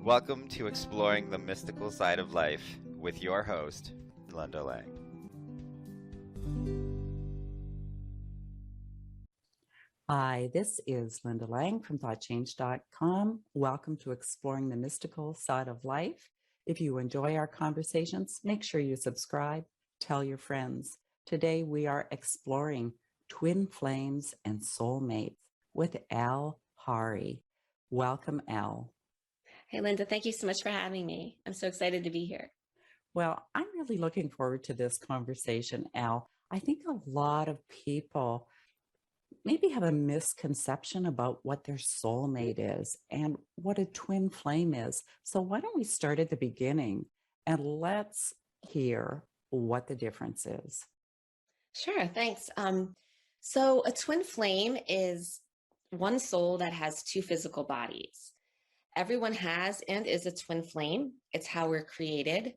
Welcome to Exploring the Mystical Side of Life with your host, Linda Lang. Hi, this is Linda Lang from ThoughtChange.com. Welcome to Exploring the Mystical Side of Life. If you enjoy our conversations, make sure you subscribe, tell your friends. Today we are exploring twin flames and soulmates with Al Hari. Welcome, Al. Hey, Linda, thank you so much for having me. I'm so excited to be here. Well, I'm really looking forward to this conversation, Al. I think a lot of people maybe have a misconception about what their soulmate is and what a twin flame is. So, why don't we start at the beginning and let's hear what the difference is? Sure, thanks. So a twin flame is one soul that has two physical bodies. Everyone has and is a twin flame. It's how we're created.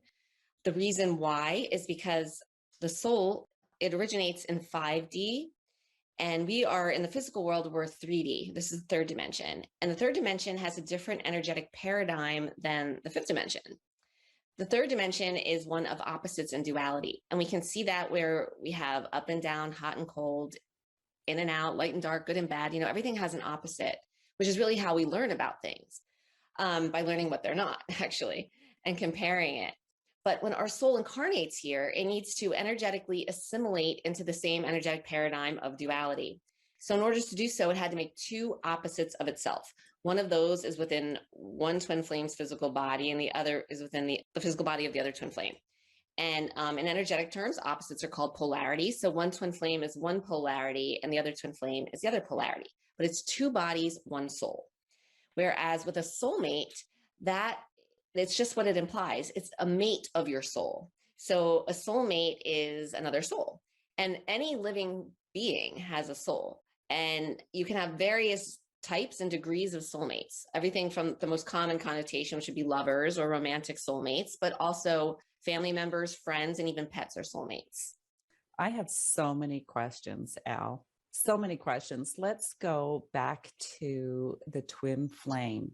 The reason why is because the soul, it originates in 5D. And we are in the physical world, we're 3D. This is the third dimension. And the third dimension has a different energetic paradigm than the fifth dimension. The third dimension is one of opposites and duality. And we can see that where we have up and down, hot and cold, in and out, light and dark, good and bad. Everything has an opposite, which is really how we learn about things, by learning what they're not, actually, and comparing it. But when our soul incarnates here, it needs to energetically assimilate into the same energetic paradigm of duality. So in order to do so, it had to make two opposites of itself. One of those is within one twin flame's physical body, and the other is within the physical body of the other twin flame. And in energetic terms, opposites are called polarity. So one twin flame is one polarity, and the other twin flame is the other polarity. But it's two bodies, one soul. Whereas with a soulmate, that it's just what it implies. It's a mate of your soul. So a soulmate is another soul. And any living being has a soul. And you can have various types and degrees of soulmates. Everything from the most common connotation, which would be lovers or romantic soulmates, but also family members, friends, and even pets are soulmates. I have so many questions, Al. So many questions. Let's go back to the twin flame.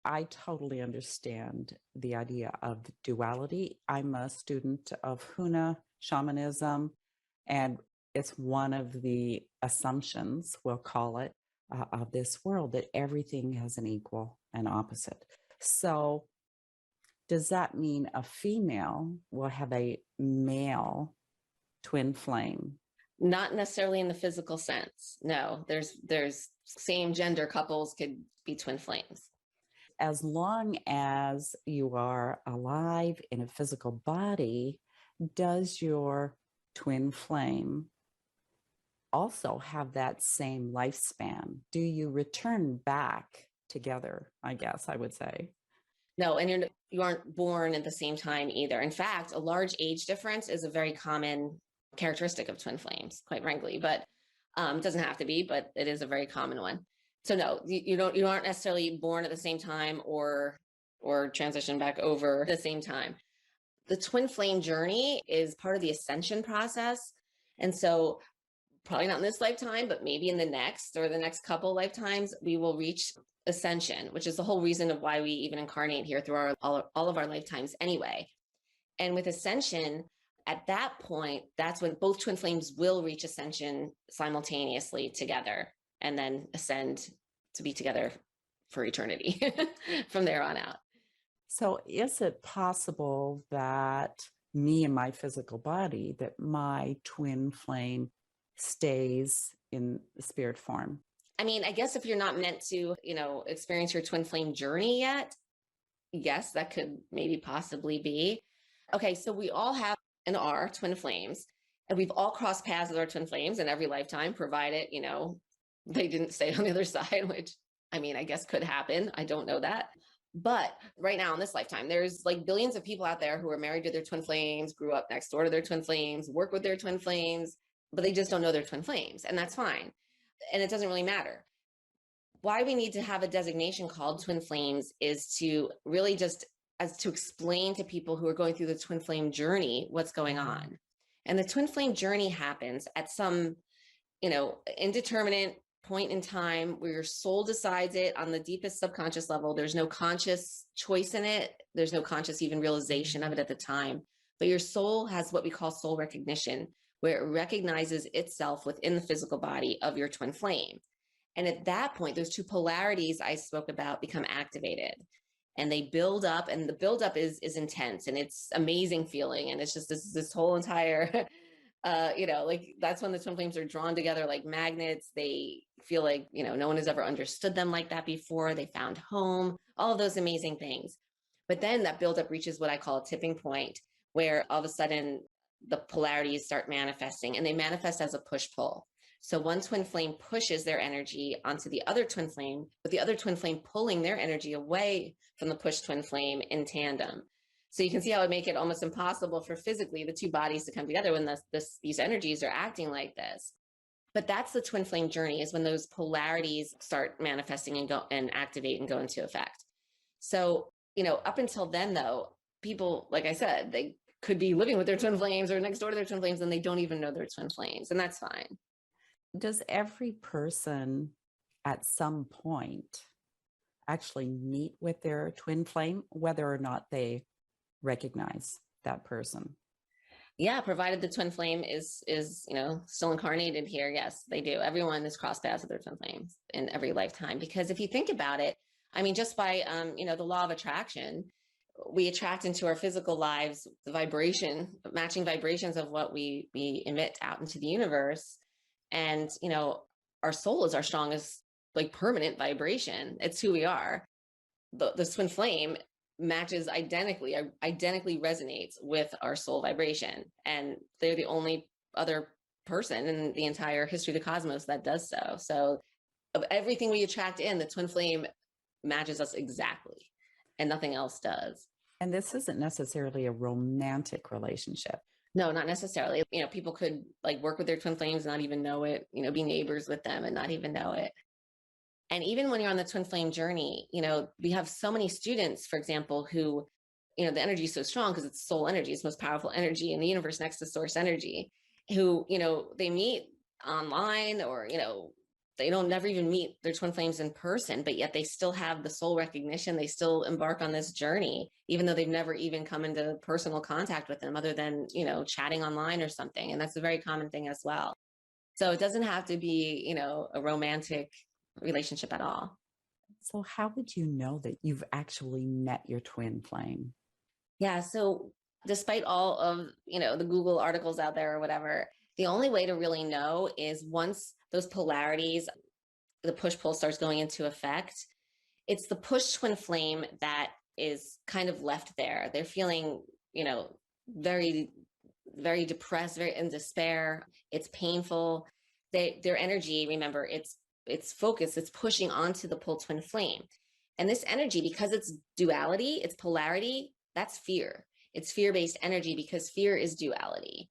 I totally understand the idea of duality. I'm a student of Huna shamanism, and it's one of the assumptions, we'll call it, of this world that everything has an equal and opposite. So, does that mean a female will have a male twin flame? Not necessarily in the physical sense. No, there's same gender couples could be twin flames. As long as you are alive in a physical body, does your twin flame also have that same lifespan? Do you return back together? I guess I would say. No, and you aren't born at the same time either. In fact, a large age difference is a very common characteristic of twin flames, quite frankly, but it doesn't have to be, but it is a very common one. So no, you aren't necessarily born at the same time or transition back over at the same time. The twin flame journey is part of the ascension process. And so probably not in this lifetime, but maybe in the next or the next couple lifetimes, we will reach ascension, which is the whole reason of why we even incarnate here through all of our lifetimes anyway. And with ascension, at that point, that's when both twin flames will reach ascension simultaneously together and then ascend to be together for eternity from there on out. So is it possible that me and my physical body, that my twin flame stays in spirit form? I mean, I guess if you're not meant to, experience your twin flame journey yet, yes, that could maybe possibly be. Okay, so we all have and are twin flames, and we've all crossed paths with our twin flames in every lifetime, provided, they didn't stay on the other side, which I mean, I guess could happen. I don't know that. But right now in this lifetime, there's like billions of people out there who are married to their twin flames, grew up next door to their twin flames, work with their twin flames, but they just don't know their twin flames. And that's fine. And it doesn't really matter. Why we need to have a designation called twin flames is to really just as to explain to people who are going through the twin flame journey what's going on. And the twin flame journey happens at some, indeterminate point in time where your soul decides it on the deepest subconscious level. There's no conscious choice in it. There's no conscious even realization of it at the time. But your soul has what we call soul recognition, where it recognizes itself within the physical body of your twin flame. And at that point, those two polarities I spoke about become activated, and they build up, and the buildup is intense, and it's amazing feeling. And it's just this whole entire like that's when the twin flames are drawn together like magnets. They feel like, no one has ever understood them like that before. They found home, all of those amazing things. But then that buildup reaches what I call a tipping point, where all of a sudden the polarities start manifesting, and they manifest as a push-pull. So one twin flame pushes their energy onto the other twin flame, with the other twin flame pulling their energy away from the push twin flame in tandem. So you can see how it would make it almost impossible for physically the two bodies to come together when these energies are acting like this. But that's the twin flame journey, is when those polarities start manifesting and activate and go into effect. So, up until then, though, people, like I said, they could be living with their twin flames or next door to their twin flames, and they don't even know they're twin flames, and that's fine. Does every person at some point actually meet with their twin flame, whether or not they recognize that person? Yeah, provided the twin flame is still incarnated here. Yes, they do. Everyone is crossed paths with their twin flames in every lifetime. Because if you think about it, I mean, just by the law of attraction, we attract into our physical lives the matching vibrations of what we emit out into the universe. And our soul is our strongest, like, permanent vibration. It's who we are. The twin flame matches identically resonates with our soul vibration, and they're the only other person in the entire history of the cosmos that does so. So of everything we attract in, the twin flame matches us exactly, and nothing else does. And this isn't necessarily a romantic relationship. No, not necessarily. People could like work with their twin flames and not even know it, be neighbors with them and not even know it. And even when you're on the twin flame journey, we have so many students, for example, who, the energy is so strong because it's soul energy, it's the most powerful energy in the universe next to source energy, who, they meet online, or, they don't never even meet their twin flames in person, but yet they still have the soul recognition. They still embark on this journey, even though they've never even come into personal contact with them other than, chatting online or something. And that's a very common thing as well. So it doesn't have to be, a romantic relationship at all. So how would you know that you've actually met your twin flame? Yeah. So despite all of, the Google articles out there or whatever, the only way to really know is once those polarities, the push-pull starts going into effect, it's the push twin flame that is kind of left there. They're feeling, very, very depressed, very in despair. It's painful. Their energy, remember, it's focused, it's pushing onto the pull twin flame. And this energy, because it's duality, it's polarity, that's fear. It's fear-based energy, because fear is duality.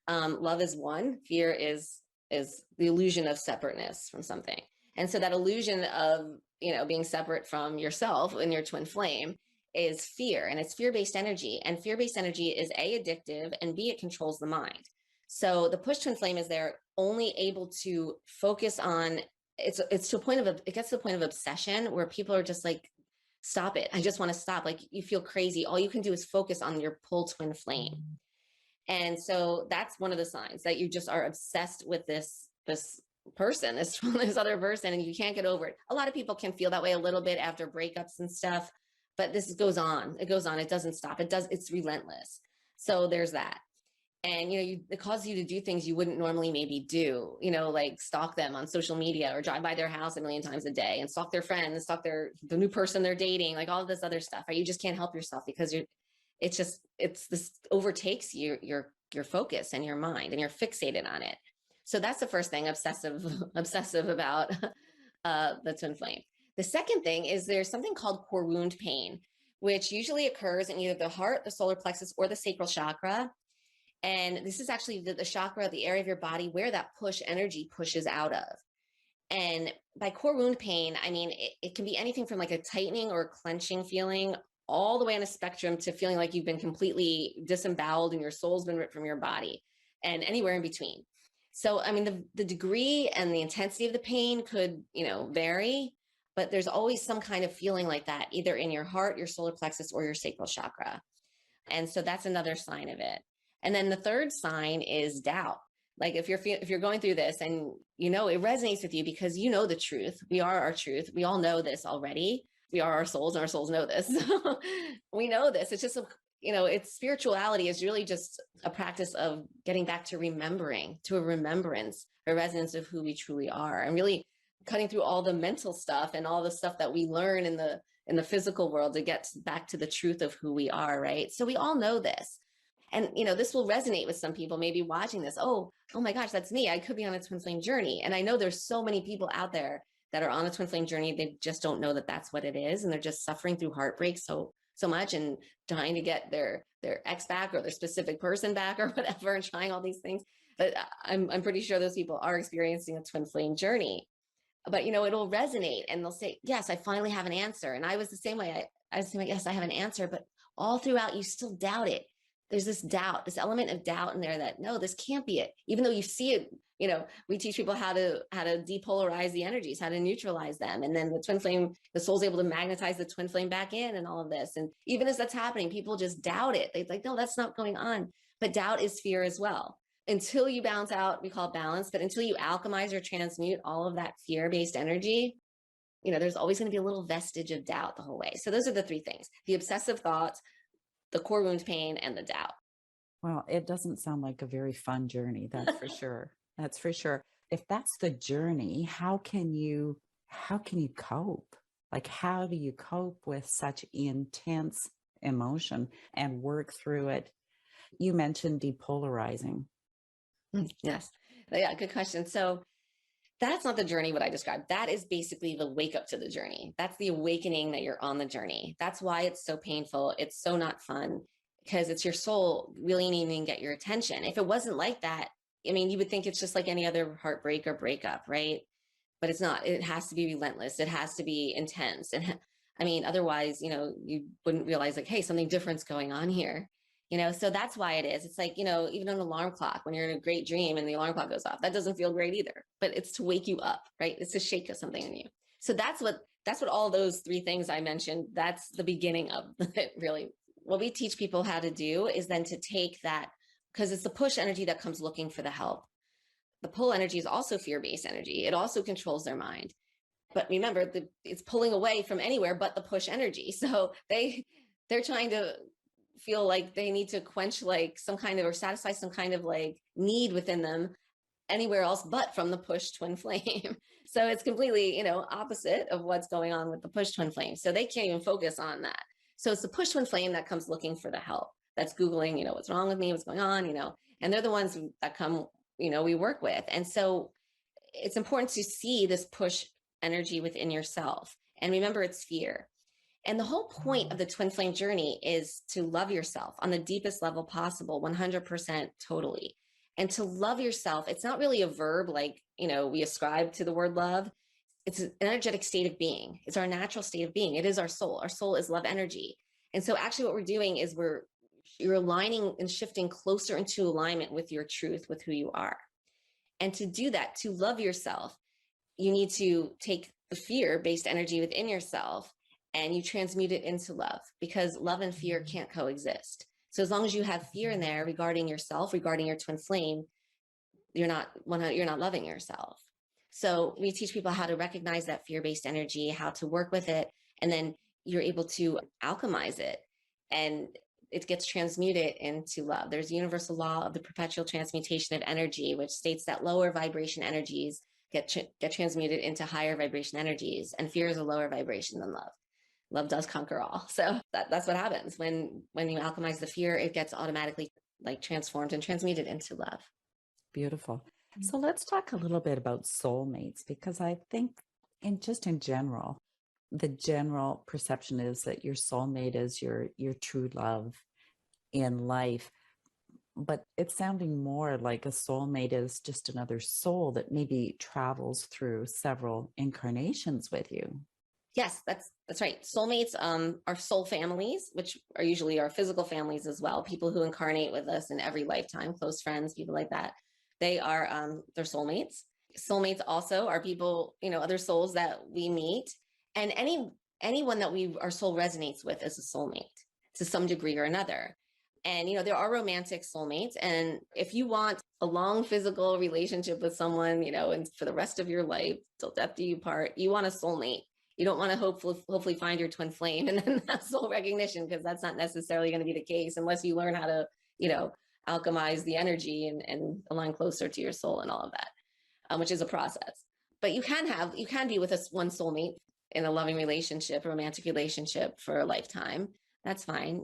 Love is one. Fear is the illusion of separateness from something. And so that illusion of, being separate from yourself and your twin flame is fear, and it's fear-based energy. And fear-based energy is A, addictive, and B, it controls the mind. So the push twin flame is there only able to focus on, it's to a point of, it gets to the point of obsession where people are just like, stop it. I just want to stop. Like, you feel crazy. All you can do is focus on your pull twin flame. And so that's one of the signs that you just are obsessed with this person, this other person, and you can't get over it. A lot of people can feel that way a little bit after breakups and stuff, but this goes on. It goes on. It doesn't stop. It's relentless. So there's that. And, it causes you to do things you wouldn't normally maybe do, like stalk them on social media or drive by their house a million times a day and stalk their friends, stalk the new person they're dating, like all of this other stuff. Right? You just can't help yourself because this overtakes your focus and your mind, and you're fixated on it. So that's the first thing, obsessive about the twin flame. The second thing is there's something called core wound pain, which usually occurs in either the heart, the solar plexus, or the sacral chakra. And this is actually the chakra, the area of your body where that push energy pushes out of. And by core wound pain, I mean, it can be anything from like a tightening or clenching feeling all the way on a spectrum to feeling like you've been completely disemboweled and your soul's been ripped from your body, and anywhere in between. So, I mean, the degree and the intensity of the pain could, vary, but there's always some kind of feeling like that, either in your heart, your solar plexus, or your sacral chakra. And so that's another sign of it. And then the third sign is doubt. Like if you're going through this and it resonates with you because you know the truth. We are our truth. We all know this already. We are our souls, and our souls know this. We know this. It's just it's spirituality is really just a practice of getting back to remembering, to a remembrance, a resonance of who we truly are, and really cutting through all the mental stuff and all the stuff that we learn in the physical world to get back to the truth of who we are, right? So we all know this. And this will resonate with some people maybe watching this. Oh my gosh, that's me. I could be on a twin flame journey. And I know there's so many people out there that are on a twin flame journey. They just don't know that that's what it is. And they're just suffering through heartbreak so much and trying to get their ex back or their specific person back or whatever, and trying all these things. But I'm pretty sure those people are experiencing a twin flame journey. But it'll resonate and they'll say, yes, I finally have an answer. And I was the same way. I was saying, yes, I have an answer, but all throughout you still doubt it. There's this doubt, this element of doubt in there that, no, this can't be it. Even though you see it, we teach people how to depolarize the energies, how to neutralize them. And then the twin flame, the soul's able to magnetize the twin flame back in and all of this. And even as that's happening, people just doubt it. They're like, no, that's not going on. But doubt is fear as well. Until you balance out, we call it balance, but until you alchemize or transmute all of that fear-based energy, there's always going to be a little vestige of doubt the whole way. So those are the three things: the obsessive thoughts, the core wound pain, and the doubt. Well, it doesn't sound like a very fun journey. That's for sure. That's for sure. If that's the journey, how can you cope? Like, how do you cope with such intense emotion and work through it? You mentioned depolarizing. Yes. Yeah, good question. So that's not the journey what I described. That is basically the wake up to the journey. That's the awakening that you're on the journey. That's why it's so painful. It's so not fun, because it's your soul really needing to get your attention. If it wasn't like that, I mean, you would think it's just like any other heartbreak or breakup, right? But it's not. It has to be relentless. It has to be intense. And I mean, otherwise, you wouldn't realize like, hey, something different's going on here. So that's why it is. It's like, even an alarm clock, when you're in a great dream and the alarm clock goes off, that doesn't feel great either, but it's to wake you up, right? It's to shake something in you. So that's what all those three things I mentioned, that's the beginning of it, really. What we teach people how to do is then to take that, because it's the push energy that comes looking for the help. The pull energy is also fear-based energy. It also controls their mind. But remember, it's pulling away from anywhere but the push energy. So they're trying to feel like they need to quench like some kind of, or satisfy some kind of like need within them anywhere else but from the push twin flame. So it's completely, opposite of what's going on with the push twin flame. So they can't even focus on that. So it's the push twin flame that comes looking for the help, that's Googling, what's wrong with me, what's going on, and they're the ones that come, we work with. And so it's important to see this push energy within yourself. And remember, it's fear. And the whole point of the twin flame journey is to love yourself on the deepest level possible, 100% totally. And to love yourself, it's not really a verb like, we ascribe to the word love. It's an energetic state of being. It's our natural state of being. It is our soul. Our soul is love energy. And so actually what we're doing is you're aligning and shifting closer into alignment with your truth, with who you are. And to do that, to love yourself, you need to take the fear-based energy within yourself and you transmute it into love, because love and fear can't coexist. So as long as you have fear in there regarding yourself, regarding your twin flame, you're not loving yourself. So we teach people how to recognize that fear-based energy, how to work with it, and then you're able to alchemize it, and it gets transmuted into love. There's a universal law of the perpetual transmutation of energy, which states that lower vibration energies get transmuted into higher vibration energies, and fear is a lower vibration than love. Love does conquer all. So that's what happens when you alchemize the fear. It gets automatically like transformed and transmuted into love. Beautiful. So let's talk a little bit about soulmates, because I think in general, the general perception is that your soulmate is your true love in life. But it's sounding more like a soulmate is just another soul that maybe travels through several incarnations with you. Yes, that's right. Soulmates are soul families, which are usually our physical families as well. People who incarnate with us in every lifetime, close friends, people like that. They are they're soulmates. Soulmates also are people, other souls that we meet, and anyone that our soul resonates with is a soulmate to some degree or another. And there are romantic soulmates, and if you want a long physical relationship with someone, and for the rest of your life till death do you part, you want a soulmate. You don't want to hopefully find your twin flame and then have soul recognition, because that's not necessarily going to be the case unless you learn how to, alchemize the energy and align closer to your soul and all of that, which is a process. But you can be with one soulmate in a loving relationship, a romantic relationship for a lifetime. That's fine.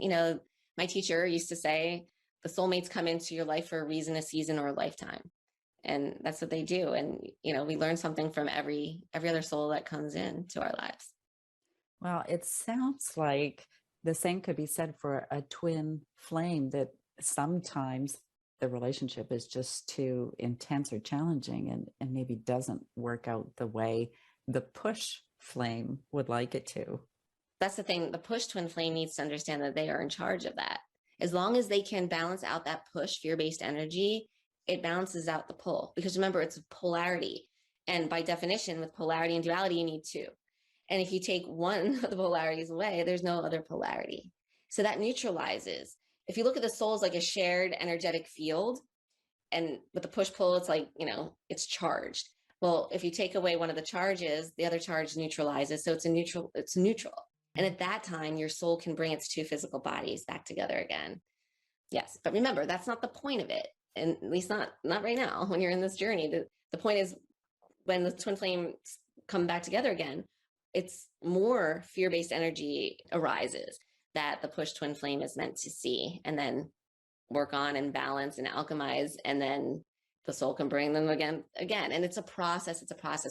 My teacher used to say the soulmates come into your life for a reason, a season, or a lifetime. And that's what they do. And, we learn something from every other soul that comes into our lives. Well, it sounds like the same could be said for a twin flame, that sometimes the relationship is just too intense or challenging and maybe doesn't work out the way the push flame would like it to. That's the thing. The push twin flame needs to understand that they are in charge of that. As long as they can balance out that push fear-based energy, it balances out the pull. Because remember, it's a polarity. And by definition, with polarity and duality, you need two. And if you take one of the polarities away, there's no other polarity. So that neutralizes. If you look at the soul as like a shared energetic field, and with the push-pull, it's like, it's charged. Well, if you take away one of the charges, the other charge neutralizes. So it's neutral. And at that time, your soul can bring its two physical bodies back together again. Yes. But remember, that's not the point of it. And at least not right now when you're in this journey. The point is, when the twin flames come back together again, it's more fear-based energy arises that the push twin flame is meant to see and then work on and balance and alchemize, and then the soul can bring them again. And it's a process.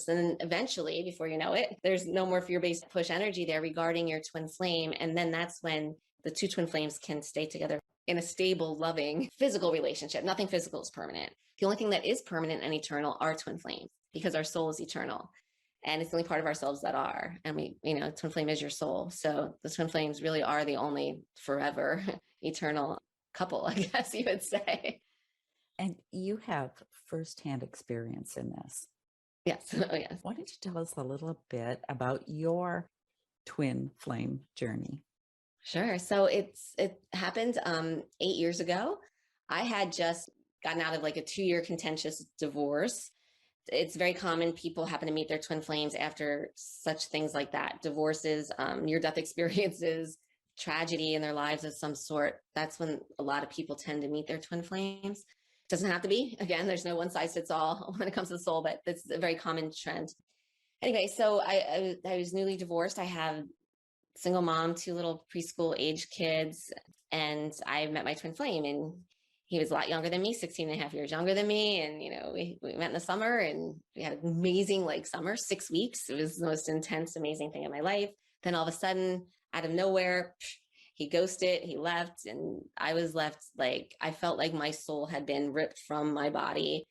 And then eventually, before you know it, there's no more fear-based push energy there regarding your twin flame. And then that's when the two twin flames can stay together in a stable, loving, physical relationship. Nothing physical is permanent. The only thing that is permanent and eternal are twin flames, because our soul is eternal. And it's the only part of ourselves that are. And twin flame is your soul. So the twin flames really are the only forever eternal couple, I guess you would say. And you have firsthand experience in this. Yes. Oh, yes. Why don't you tell us a little bit about your twin flame journey? Sure. So it happened 8 years ago. I had just gotten out of like a 2-year contentious divorce. It's very common people happen to meet their twin flames after such things like that: divorces, near-death experiences, tragedy in their lives of some sort. That's when a lot of people tend to meet their twin flames. Doesn't have to be. Again, there's no one size fits all when it comes to the soul, but it's a very common trend. Anyway, so I was newly divorced. I have single mom, 2 little preschool age kids, and I met my twin flame, and he was a lot younger than me, 16 and a half years younger than me. And, we met in the summer, and we had an amazing summer, 6 weeks. It was the most intense, amazing thing in my life. Then all of a sudden, out of nowhere, he ghosted, he left, and I was left I felt like my soul had been ripped from my body.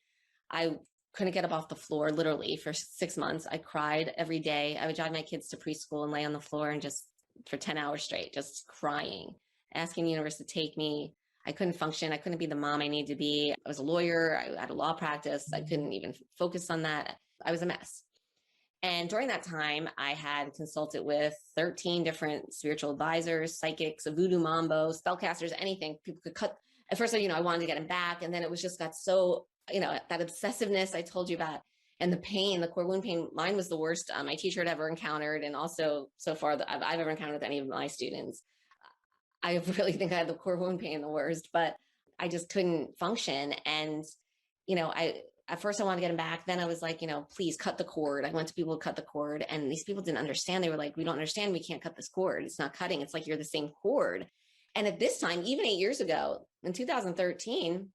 I couldn't get up off the floor literally for 6 months. I cried every day. I would drive my kids to preschool and lay on the floor and just for 10 hours straight, just crying, asking the universe to take me. I couldn't function. I couldn't be the mom I needed to be. I was a lawyer. I had a law practice. I couldn't even focus on that. I was a mess. And during that time, I had consulted with 13 different spiritual advisors, psychics, a voodoo mambo, spellcasters, anything. People could cut. At first, I wanted to get him back. And then it was just got so, that obsessiveness I told you about, and the pain, the core wound pain. Mine was the worst my teacher had ever encountered. And also so far that I've ever encountered with any of my students. I really think I had the core wound pain the worst, but I just couldn't function. And, at first I wanted to get him back. Then I was like, please cut the cord. I went to people to cut the cord, and these people didn't understand. They were like, we don't understand. We can't cut this cord. It's not cutting. It's like, you're the same cord. And at this time, even 8 years ago, in 2013,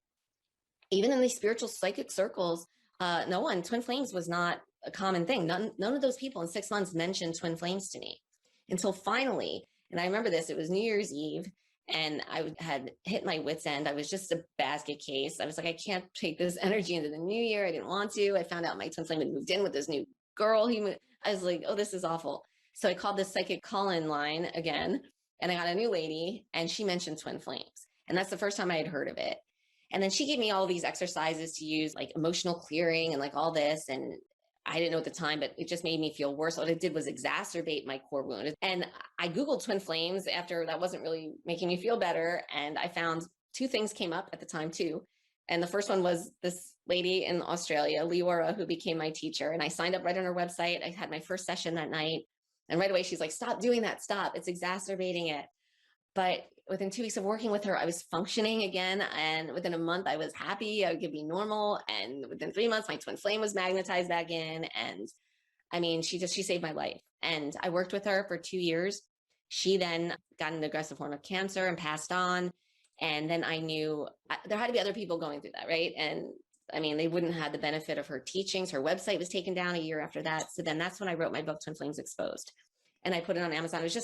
even in these spiritual psychic circles, twin flames was not a common thing. None of those people in 6 months mentioned twin flames to me until finally, and I remember this, it was New Year's Eve, and I had hit my wit's end. I was just a basket case. I was like, I can't take this energy into the new year. I didn't want to. I found out my twin flame had moved in with this new girl. I was like, oh, this is awful. So I called this psychic call-in line again, and I got a new lady, and she mentioned twin flames. And that's the first time I had heard of it. And then she gave me all these exercises to use, like emotional clearing and like all this. And I didn't know at the time, but it just made me feel worse. What it did was exacerbate my core wound. And I Googled twin flames after that wasn't really making me feel better. And I found two things came up at the time too. And the first one was this lady in Australia, Leora, who became my teacher. And I signed up right on her website. I had my first session that night. And right away, she's like, stop doing that. Stop. It's exacerbating it. But within 2 weeks of working with her, I was functioning again. And within a month, I was happy. I could be normal. And within 3 months, my twin flame was magnetized back in. And I mean, she saved my life. And I worked with her for 2 years. She then got an aggressive form of cancer and passed on. And then I knew there had to be other people going through that, right? And I mean, they wouldn't have the benefit of her teachings. Her website was taken down a year after that. So then that's when I wrote my book, Twin Flames Exposed. And I put it on Amazon. It's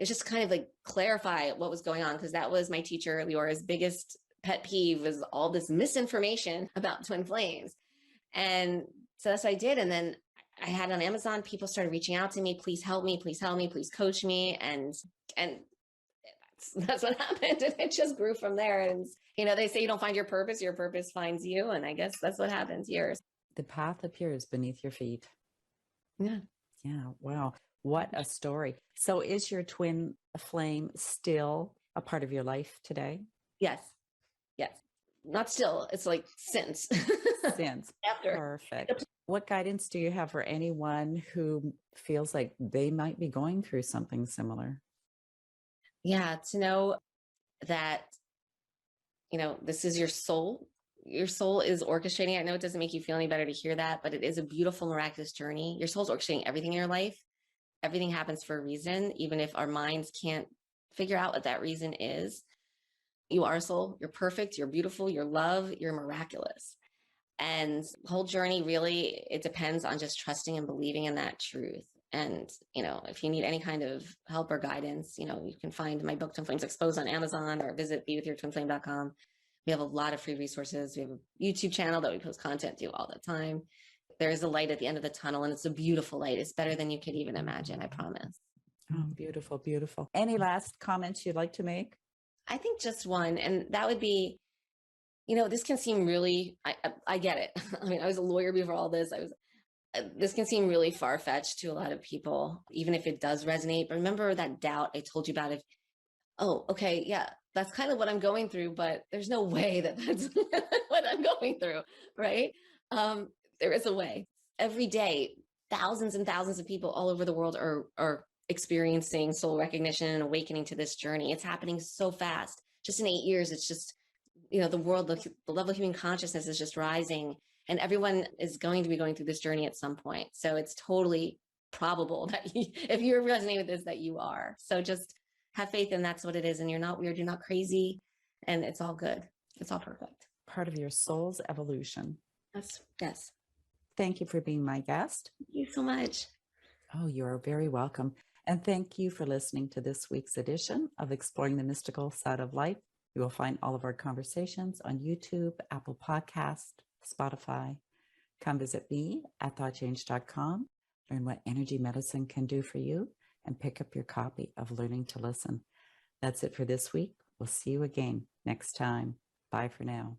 just kind of like clarify what was going on, because that was my teacher, Leora's biggest pet peeve, was all this misinformation about twin flames. And so that's what I did. And then I had on Amazon, people started reaching out to me, please help me, please help me, please coach me. And that's what happened. And it just grew from there. And, they say you don't find your purpose finds you. And I guess that's what happens here. The path appears beneath your feet. Yeah. Yeah. Wow. What a story. So is your twin flame still a part of your life today? Yes. Yes. Not still. It's like since. Since. After. Perfect. What guidance do you have for anyone who feels like they might be going through something similar? Yeah. To know that, this is your soul. Your soul is orchestrating. I know it doesn't make you feel any better to hear that, but it is a beautiful, miraculous journey. Your soul's orchestrating everything in your life. Everything happens for a reason, even if our minds can't figure out what that reason is. You are a soul. You're perfect. You're beautiful. You're love. You're miraculous. And the whole journey, really, it depends on just trusting and believing in that truth. And, if you need any kind of help or guidance, you can find my book, Twin Flames Exposed, on Amazon, or visit bewithyourtwinflame.com. We have a lot of free resources. We have a YouTube channel that we post content to all the time. There is a light at the end of the tunnel, and it's a beautiful light. It's better than you could even imagine, I promise. Oh, beautiful, beautiful. Any last comments you'd like to make? I think just one, and that would be, this can seem really, I get it. I mean, I was a lawyer before all this. This can seem really far-fetched to a lot of people, even if it does resonate. But remember that doubt I told you about, okay, yeah, that's kind of what I'm going through, but there's no way that's what I'm going through, right? There is a way. Every day, thousands and thousands of people all over the world are experiencing soul recognition and awakening to this journey. It's happening so fast. Just in 8 years, it's just, the world, the level of human consciousness is just rising, and everyone is going to be going through this journey at some point. So it's totally probable that if you're resonating with this, that you are. So just have faith, and that's what it is. And you're not weird, you're not crazy, and it's all good. It's all perfect. Part of your soul's evolution. Yes. Thank you for being my guest. Thank you so much. Oh, you're very welcome. And thank you for listening to this week's edition of Exploring the Mystical Side of Life. You will find all of our conversations on YouTube, Apple Podcast, Spotify. Come visit me at thoughtchange.com, learn what energy medicine can do for you, and pick up your copy of Learning to Listen. That's it for this week. We'll see you again next time. Bye for now.